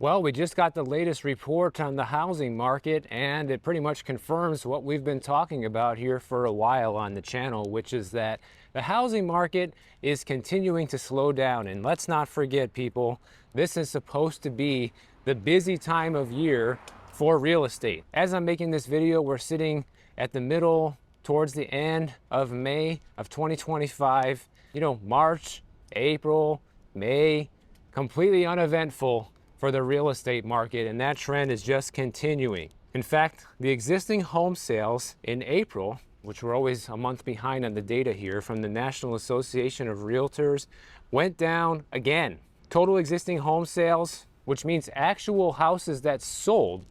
Well, we just got the latest report on the housing market, and it pretty much confirms what we've been talking about here for a while on the channel, which is that the housing market is continuing to slow down. And let's not forget, people, this is supposed to be the busy time of year for real estate. As I'm making this video, we're sitting at the middle towards the end of May of 2025. March, April, May, completely uneventful for the real estate market, and that trend is just continuing. In fact, the existing home sales in April, which we're always a month behind on the data here from the National Association of Realtors, went down again. Total existing home sales, which means actual houses that sold,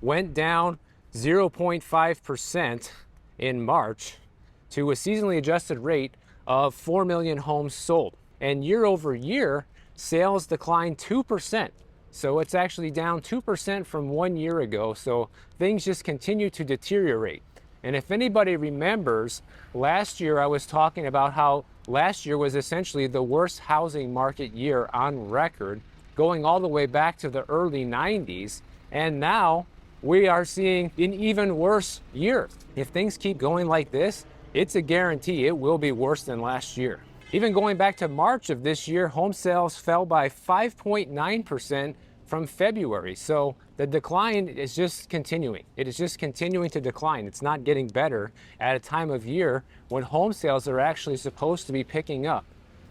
went down 0.5% in March to a seasonally adjusted rate of 4 million homes sold. And year over year, sales declined 2%. So it's actually down 2% from 1 year ago. So things just continue to deteriorate. And if anybody remembers, last year I was talking about how last year was essentially the worst housing market year on record, going all the way back to the early 90s. And now we are seeing an even worse year. If things keep going like this, it's a guarantee it will be worse than last year. Even going back to March of this year, home sales fell by 5.9% from February. So the decline is just continuing. It is just continuing to decline. It's not getting better at a time of year when home sales are actually supposed to be picking up.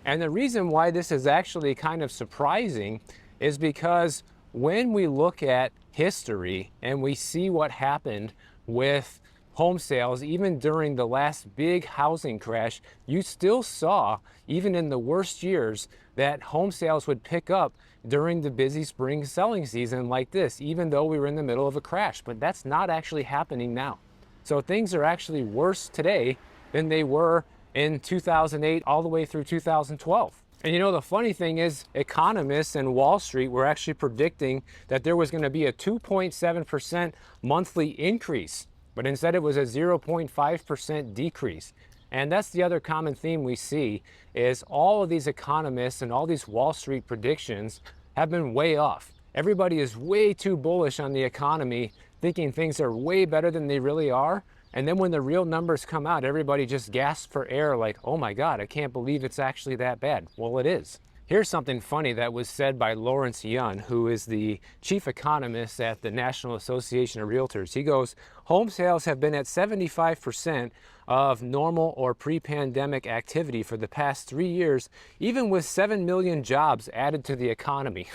And the reason why this is actually kind of surprising is because when we look at history and we see what happened with home sales, even during the last big housing crash, you still saw, even in the worst years, that home sales would pick up during the busy spring selling season like this, even though we were in the middle of a crash. But that's not actually happening now. So things are actually worse today than they were in 2008 all the way through 2012. And the funny thing is, economists and Wall Street were actually predicting that there was going to be a 2.7% monthly increase. But instead it was a 0.5% decrease. And that's the other common theme we see is all of these economists and all these Wall Street predictions have been way off. Everybody is way too bullish on the economy, thinking things are way better than they really are. And then when the real numbers come out, everybody just gasps for air like, oh my God, I can't believe it's actually that bad. Well, it is. Here's something funny that was said by Lawrence Yun, who is the chief economist at the National Association of Realtors. He goes, home sales have been at 75% of normal or pre-pandemic activity for the past 3 years, even with 7 million jobs added to the economy.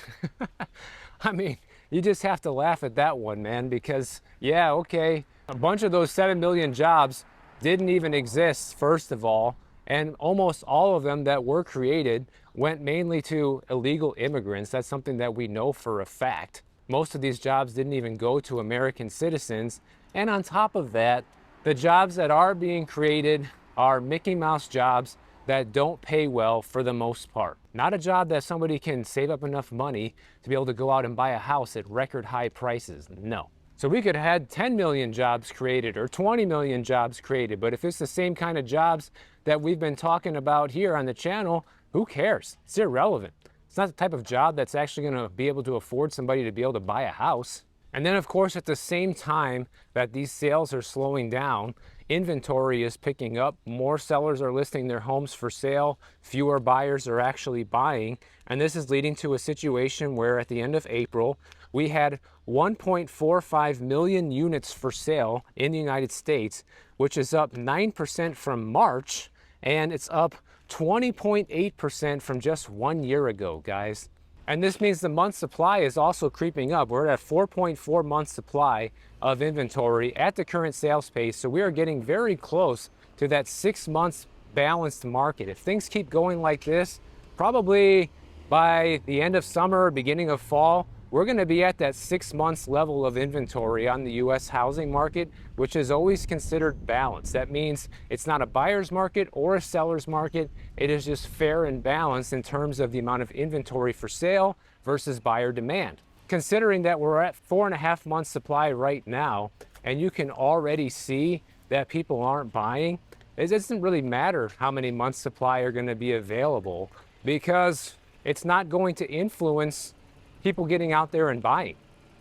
I mean, you just have to laugh at that one, man, because a bunch of those 7 million jobs didn't even exist, first of all. And almost all of them that were created went mainly to illegal immigrants. That's something that we know for a fact. Most of these jobs didn't even go to American citizens. And on top of that, the jobs that are being created are Mickey Mouse jobs that don't pay well for the most part. Not a job that somebody can save up enough money to be able to go out and buy a house at record high prices. No. So we could have had 10 million jobs created or 20 million jobs created, but if it's the same kind of jobs that we've been talking about here on the channel, who cares? It's irrelevant. It's not the type of job that's actually going to be able to afford somebody to be able to buy a house. And then, of course, at the same time that these sales are slowing down, inventory is picking up. More sellers are listing their homes for sale. Fewer buyers are actually buying. And this is leading to a situation where at the end of April, we had 1.45 million units for sale in the United States, which is up 9% from March, and it's up 20.8% from just 1 year ago, guys. And this means the month supply is also creeping up. We're at a 4.4 month supply of inventory at the current sales pace. So we are getting very close to that 6 months balanced market. If things keep going like this, probably by the end of summer, beginning of fall, we're going to be at that 6 months level of inventory on the US housing market, which is always considered balanced. That means it's not a buyer's market or a seller's market. It is just fair and balanced in terms of the amount of inventory for sale versus buyer demand. Considering that we're at 4.5 months supply right now, and you can already see that people aren't buying, it doesn't really matter how many months supply are going to be available, because it's not going to influence people getting out there and buying.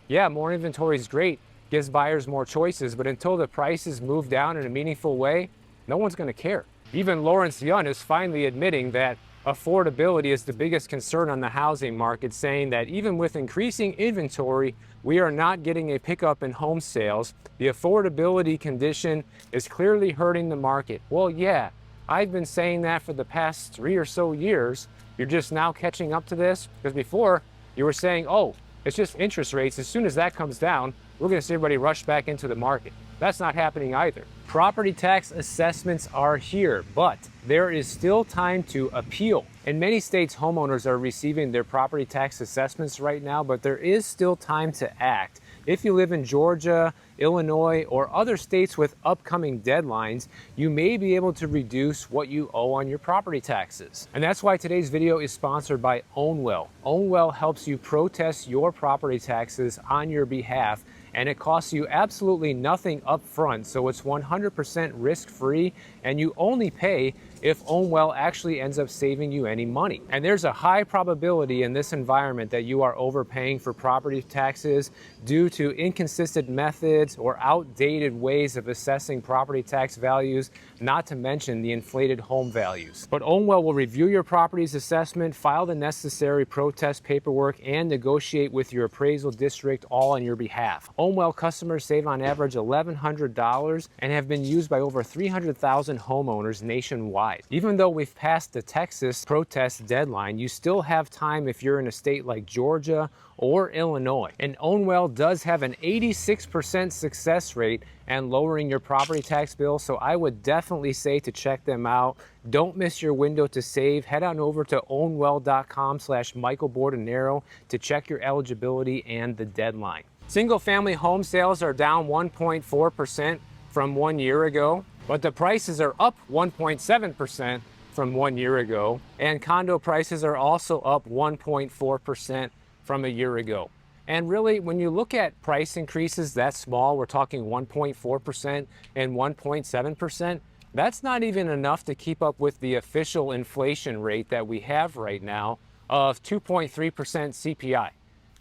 Yeah, more inventory is great, gives buyers more choices, but until the prices move down in a meaningful way, no one's going to care. Even Lawrence Yun is finally admitting that affordability is the biggest concern on the housing market, saying that even with increasing inventory, we are not getting a pickup in home sales. The affordability condition is clearly hurting the market. Well, yeah, I've been saying that for the past 3 or so years. You're just now catching up to this? Because before, you were saying, oh, it's just interest rates. As soon as that comes down, we're going to see everybody rush back into the market. That's not happening either. Property tax assessments are here, but there is still time to appeal. In many states, homeowners are receiving their property tax assessments right now, but there is still time to act. If you live in Georgia, Illinois, or other states with upcoming deadlines, you may be able to reduce what you owe on your property taxes. And that's why today's video is sponsored by Ownwell. Ownwell helps you protest your property taxes on your behalf, and it costs you absolutely nothing up front, so it's 100% risk-free, and you only pay if Ownwell actually ends up saving you any money. And there's a high probability in this environment that you are overpaying for property taxes due to inconsistent methods or outdated ways of assessing property tax values, not to mention the inflated home values. But Ownwell will review your property's assessment, file the necessary protest paperwork, and negotiate with your appraisal district all on your behalf. Ownwell customers save on average $1,100 and have been used by over 300,000 homeowners nationwide. Even though we've passed the Texas protest deadline, you still have time if you're in a state like Georgia or Illinois. And Ownwell does have an 86% success rate and lowering your property tax bill, so I would definitely say to check them out. Don't miss your window to save. Head on over to ownwell.com/michaelbordenero to check your eligibility and the deadline. Single-family home sales are down 1.4% from 1 year ago, but the prices are up 1.7% from 1 year ago, and condo prices are also up 1.4% from a year ago. And really, when you look at price increases that small, we're talking 1.4% and 1.7%, that's not even enough to keep up with the official inflation rate that we have right now of 2.3% CPI.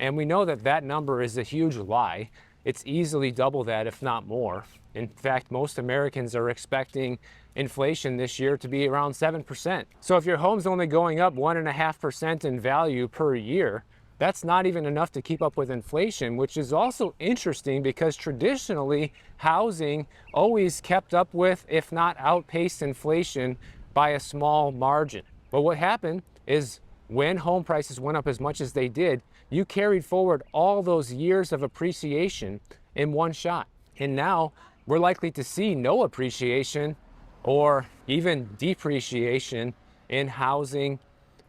And we know that that number is a huge lie. It's easily double that, if not more. In fact, most Americans are expecting inflation this year to be around 7%. So if your home's only going up 1.5% in value per year, that's not even enough to keep up with inflation, which is also interesting because traditionally housing always kept up with, if not outpaced inflation by a small margin. But what happened is when home prices went up as much as they did, you carried forward all those years of appreciation in one shot. And now we're likely to see no appreciation or even depreciation in housing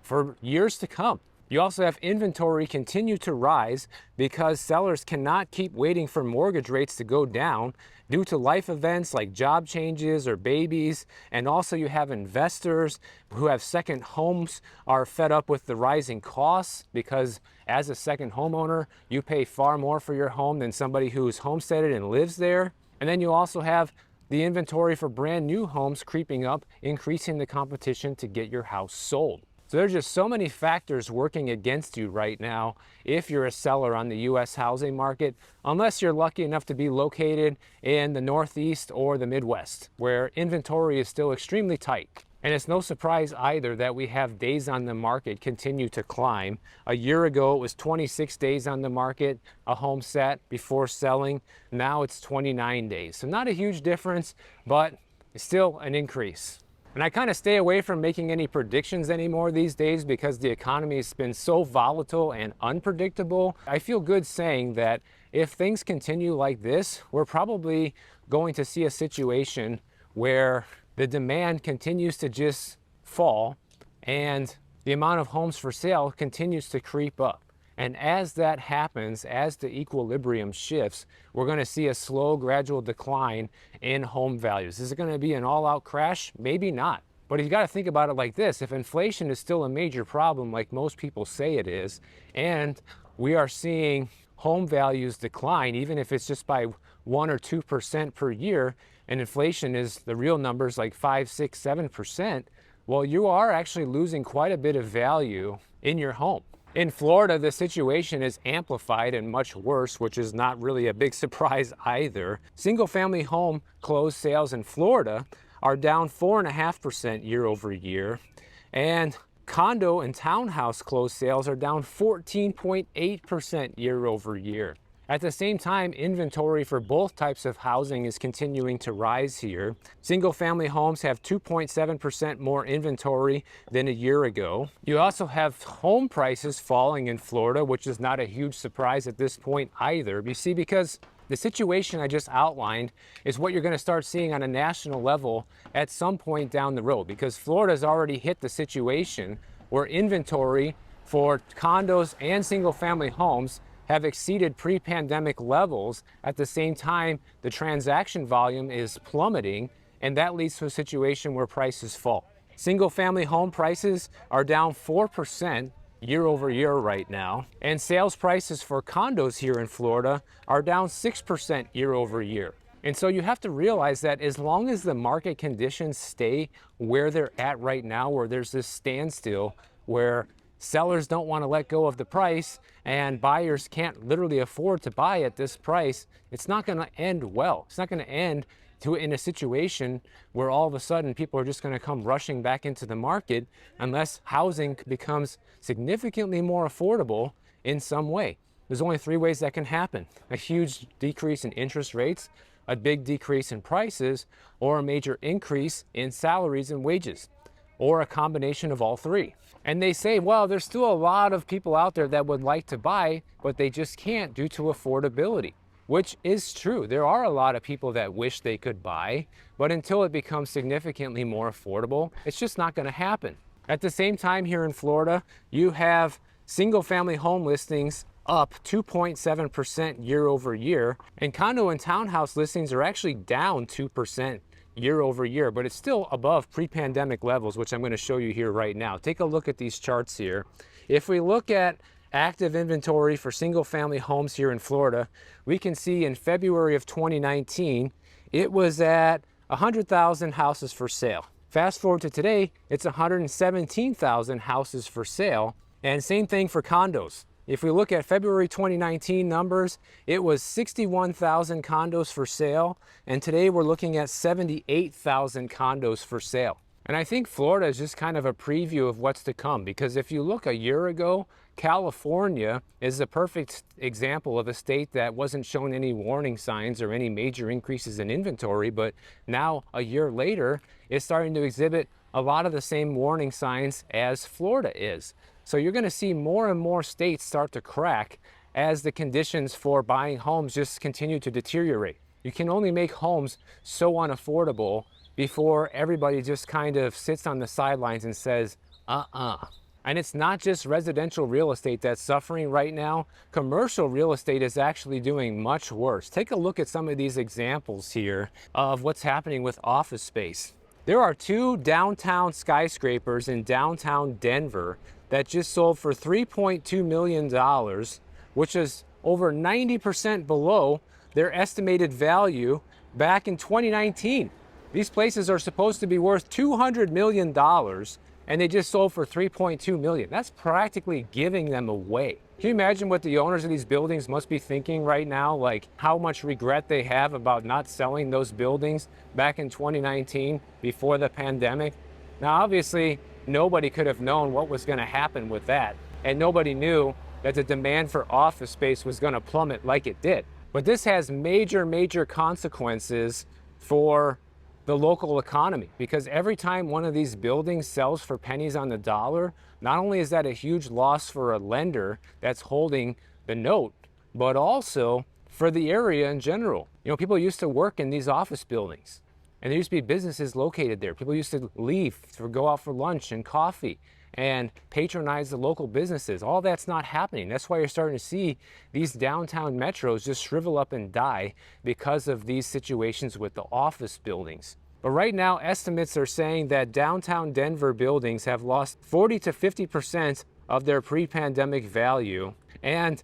for years to come. You also have inventory continue to rise because sellers cannot keep waiting for mortgage rates to go down due to life events like job changes or babies. And also you have investors who have second homes are fed up with the rising costs because as a second homeowner, you pay far more for your home than somebody who's homesteaded and lives there. And then you also have the inventory for brand new homes creeping up, increasing the competition to get your house sold. So there's just so many factors working against you right now if you're a seller on the U.S. housing market, unless you're lucky enough to be located in the Northeast or the Midwest, where inventory is still extremely tight. And it's no surprise either that we have days on the market continue to climb. A year ago, it was 26 days on the market, a home set before selling. Now it's 29 days. So not a huge difference, but still an increase. And I kind of stay away from making any predictions anymore these days because the economy has been so volatile and unpredictable. I feel good saying that if things continue like this, we're probably going to see a situation where the demand continues to just fall and the amount of homes for sale continues to creep up. And as that happens, as the equilibrium shifts, we're going to see a slow, gradual decline in home values. Is it going to be an all-out crash? Maybe not. But you got to think about it like this. If inflation is still a major problem, like most people say it is, and we are seeing home values decline, even if it's just by 1 or 2% per year, and inflation is the real numbers like 5, 6, 7%, well, you are actually losing quite a bit of value in your home. In Florida, the situation is amplified and much worse, which is not really a big surprise either. Single-family home closed sales in Florida are down 4.5% year over year, and condo and townhouse closed sales are down 14.8% year over year. At the same time, inventory for both types of housing is continuing to rise here. Single-family homes have 2.7% more inventory than a year ago. You also have home prices falling in Florida, which is not a huge surprise at this point either. You see, because the situation I just outlined is what you're going to start seeing on a national level at some point down the road, because Florida's already hit the situation where inventory for condos and single-family homes have exceeded pre-pandemic levels. At the same time, the transaction volume is plummeting, and that leads to a situation where prices fall. Single-family home prices are down 4% year over year right now, and sales prices for condos here in Florida are down 6% year over year. And so you have to realize that as long as the market conditions stay where they're at right now, where there's this standstill, where sellers don't want to let go of the price and buyers can't literally afford to buy at this price, it's not going to end well. It's not going to end in a situation where all of a sudden people are just going to come rushing back into the market unless housing becomes significantly more affordable in some way. There's only three ways that can happen: a huge decrease in interest rates, a big decrease in prices, or a major increase in salaries and wages, or a combination of all three. And they say, well, there's still a lot of people out there that would like to buy, but they just can't due to affordability, which is true. There are a lot of people that wish they could buy, but until it becomes significantly more affordable, it's just not going to happen. At the same time, here in Florida, you have single-family home listings up 2.7% year over year, and condo and townhouse listings are actually down 2% year over year, but it's still above pre-pandemic levels, which I'm going to show you here right now. Take a look at these charts here. If we look at active inventory for single-family homes here in Florida, we can see in February of 2019, it was at 100,000 houses for sale. Fast forward to today, it's 117,000 houses for sale, and same thing for condos. If we look at February 2019 numbers, it was 61,000 condos for sale, and today we're looking at 78,000 condos for sale. And I think Florida is just kind of a preview of what's to come, because if you look a year ago, California is a perfect example of a state that wasn't showing any warning signs or any major increases in inventory, but now a year later, it's starting to exhibit a lot of the same warning signs as Florida is. So you're going to see more and more states start to crack as the conditions for buying homes just continue to deteriorate. You can only make homes so unaffordable before everybody just kind of sits on the sidelines and says, And it's not just residential real estate that's suffering right now. Commercial real estate is actually doing much worse. Take a look at some of these examples here of what's happening with office space. There are two downtown skyscrapers in downtown Denver that just sold for $3.2 million, which is over 90% below their estimated value back in 2019. These places are supposed to be worth $200 million, and they just sold for $3.2 million. That's practically giving them away. Can you imagine what the owners of these buildings must be thinking right now? Like how much regret they have about not selling those buildings back in 2019 before the pandemic? Now, obviously, nobody could have known what was going to happen with that. And nobody knew that the demand for office space was going to plummet like it did. But this has major, major consequences for the local economy, because every time one of these buildings sells for pennies on the dollar, not only is that a huge loss for a lender that's holding the note, but also for the area in general. You know, people used to work in these office buildings, and there used to be businesses located there. People used to leave to go out for lunch and coffee and patronize the local businesses. All that's not happening. That's why you're starting to see these downtown metros just shrivel up and die because of these situations with the office buildings. But right now, estimates are saying that downtown Denver buildings have lost 40 to 50% of their pre-pandemic value. And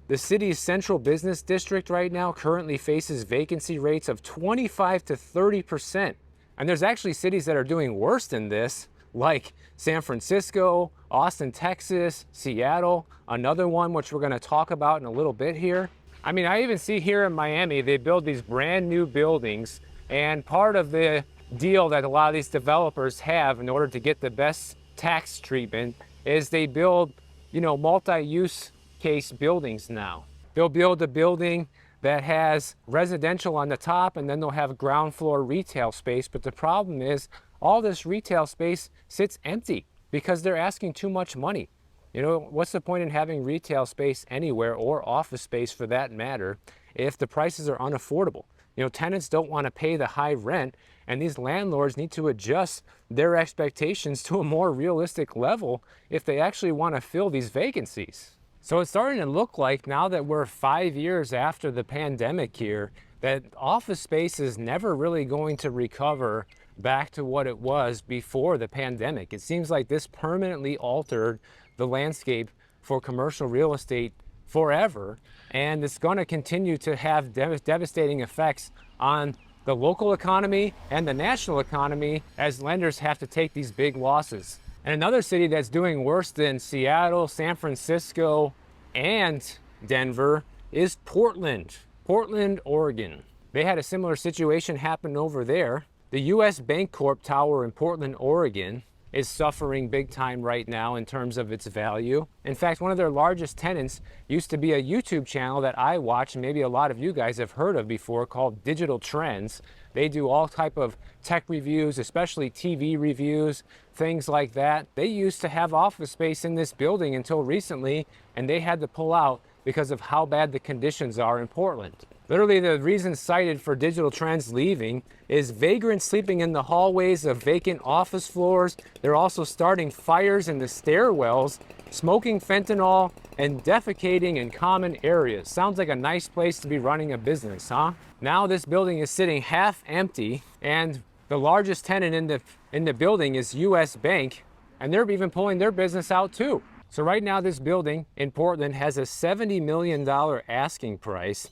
the city's central business district right now currently faces vacancy rates of 25 to 30%. And there's actually cities that are doing worse than this, like San Francisco, Austin, Texas, Seattle, another one which we're going to talk about in a little bit here. I mean, I even see here in Miami, they build these brand new buildings, and part of the deal that a lot of these developers have in order to get the best tax treatment is they build, multi-use case buildings now. They'll build a building that has residential on the top, and then they'll have ground floor retail space. But the problem is all this retail space sits empty because they're asking too much money. What's the point in having retail space anywhere, or office space for that matter, if the prices are unaffordable? Tenants don't want to pay the high rent, and these landlords need to adjust their expectations to a more realistic level if they actually want to fill these vacancies. So it's starting to look like, now that we're 5 years after the pandemic here, that office space is never really going to recover back to what it was before the pandemic. It seems like this permanently altered the landscape for commercial real estate forever, and it's going to continue to have devastating effects on the local economy and the national economy as lenders have to take these big losses. And another city that's doing worse than Seattle, San Francisco, and Denver is Portland, Oregon. They had a similar situation happen over there. The US Bancorp Tower in Portland, Oregon is suffering big time right now in terms of its value. In fact, one of their largest tenants used to be a YouTube channel that I watch, and maybe a lot of you guys have heard of before, called Digital Trends. They do all type of tech reviews, especially TV reviews, things like that. They used to have office space in this building until recently, and they had to pull out because of how bad the conditions are in Portland. Literally, the reason cited for Digital Trends leaving is vagrants sleeping in the hallways of vacant office floors. They're also starting fires in the stairwells, smoking fentanyl, and defecating in common areas. Sounds like a nice place to be running a business, huh? Now this building is sitting half empty, and the largest tenant in the building is US Bank, and they're even pulling their business out too. So right now this building in Portland has a $70 million asking price,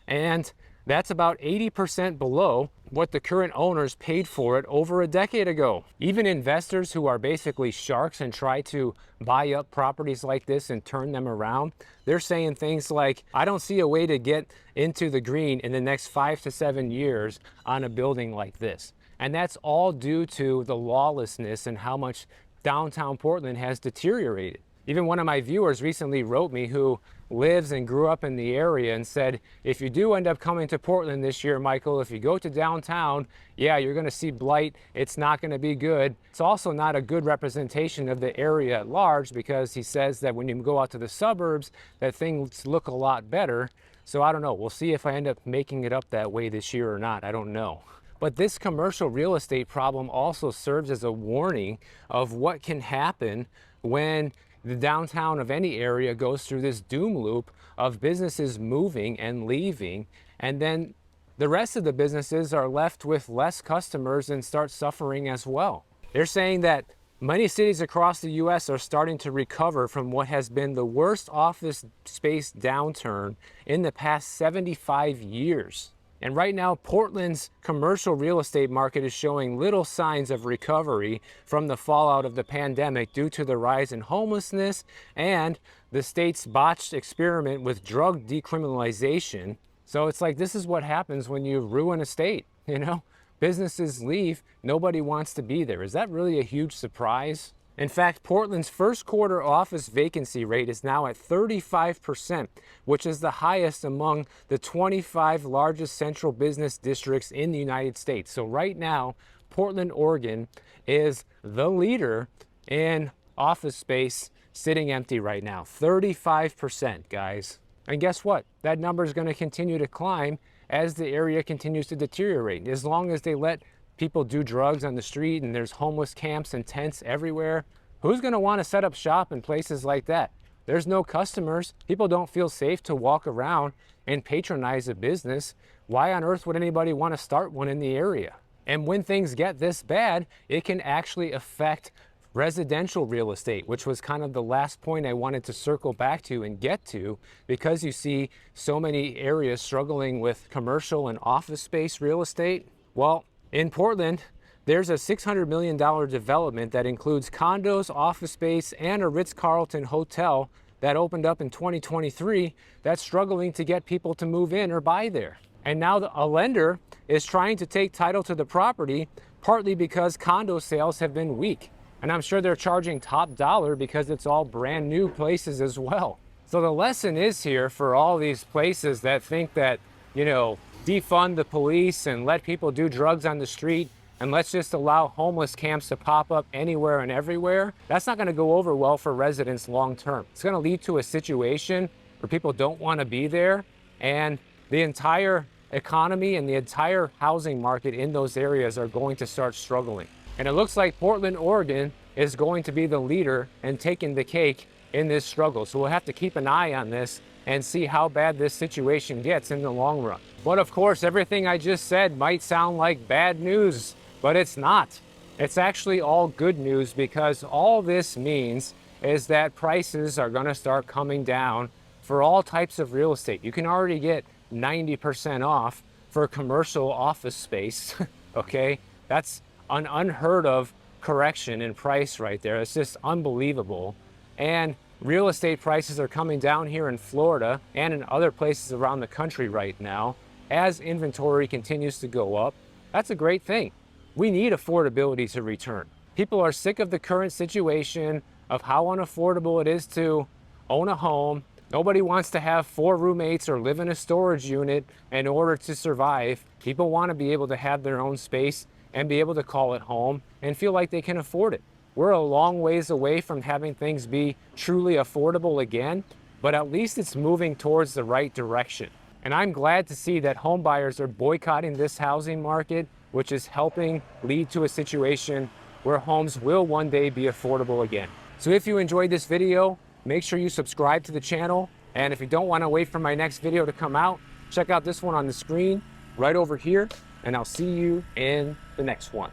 and that's about 80% below what the current owners paid for it over a decade ago. Even investors who are basically sharks and try to buy up properties like this and turn them around, they're saying things like, I don't see a way to get into the green in the next 5 to 7 years on a building like this. And that's all due to the lawlessness and how much downtown Portland has deteriorated. Even one of my viewers recently wrote me, who lives and grew up in the area, and said, if you do end up coming to Portland this year, Michael, if you go to downtown, yeah, you're going to see blight. It's not going to be good. It's also not a good representation of the area at large, because he says that when you go out to the suburbs, that things look a lot better. So I don't know. We'll see if I end up making it up that way this year or not. I don't know. But this commercial real estate problem also serves as a warning of what can happen when the downtown of any area goes through this doom loop of businesses moving and leaving, and then the rest of the businesses are left with less customers and start suffering as well. They're saying that many cities across the US are starting to recover from what has been the worst office space downturn in the past 75 years. And right now, Portland's commercial real estate market is showing little signs of recovery from the fallout of the pandemic due to the rise in homelessness and the state's botched experiment with drug decriminalization. So it's like, this is what happens when you ruin a state, Businesses leave, nobody wants to be there. Is that really a huge surprise? In fact, Portland's first quarter office vacancy rate is now at 35%, which is the highest among the 25 largest central business districts in the United States. So right now, Portland, Oregon is the leader in office space sitting empty right now. 35%, guys. And guess what? That number is going to continue to climb as the area continues to deteriorate. As long as they let people do drugs on the street and there's homeless camps and tents everywhere, who's going to want to set up shop in places like that? There's no customers. People don't feel safe to walk around and patronize a business. Why on earth would anybody want to start one in the area? And when things get this bad, it can actually affect residential real estate, which was kind of the last point I wanted to circle back to and get to, because you see so many areas struggling with commercial and office space real estate. Well, in Portland, There's a $600 million development that includes condos, office space, and a Ritz-Carlton hotel that opened up in 2023 that's struggling to get people to move in or buy there. And now a lender is trying to take title to the property, partly because condo sales have been weak. And I'm sure they're charging top dollar because it's all brand new places as well. So the lesson is here for all these places that think that, defund the police and let people do drugs on the street and let's just allow homeless camps to pop up anywhere and everywhere. That's not going to go over well for residents long term. It's going to lead to a situation where people don't want to be there, and the entire economy and the entire housing market in those areas are going to start struggling. And it looks like Portland, Oregon is going to be the leader and taking the cake in this struggle. So we'll have to keep an eye on this and see how bad this situation gets in the long run. But of course, everything I just said might sound like bad news, but it's not. It's actually all good news, because all this means is that prices are going to start coming down for all types of real estate. You can already get 90% off for commercial office space, okay? That's an unheard of correction in price right there. It's just unbelievable. And real estate prices are coming down here in Florida and in other places around the country right now as inventory continues to go up. That's a great thing. We need affordability to return. People are sick of the current situation of how unaffordable it is to own a home. Nobody wants to have 4 roommates or live in a storage unit in order to survive. People want to be able to have their own space and be able to call it home and feel like they can afford it. We're a long ways away from having things be truly affordable again, but at least it's moving towards the right direction. And I'm glad to see that home buyers are boycotting this housing market, which is helping lead to a situation where homes will one day be affordable again. So if you enjoyed this video, make sure you subscribe to the channel. And if you don't want to wait for my next video to come out, check out this one on the screen right over here, and I'll see you in the next one.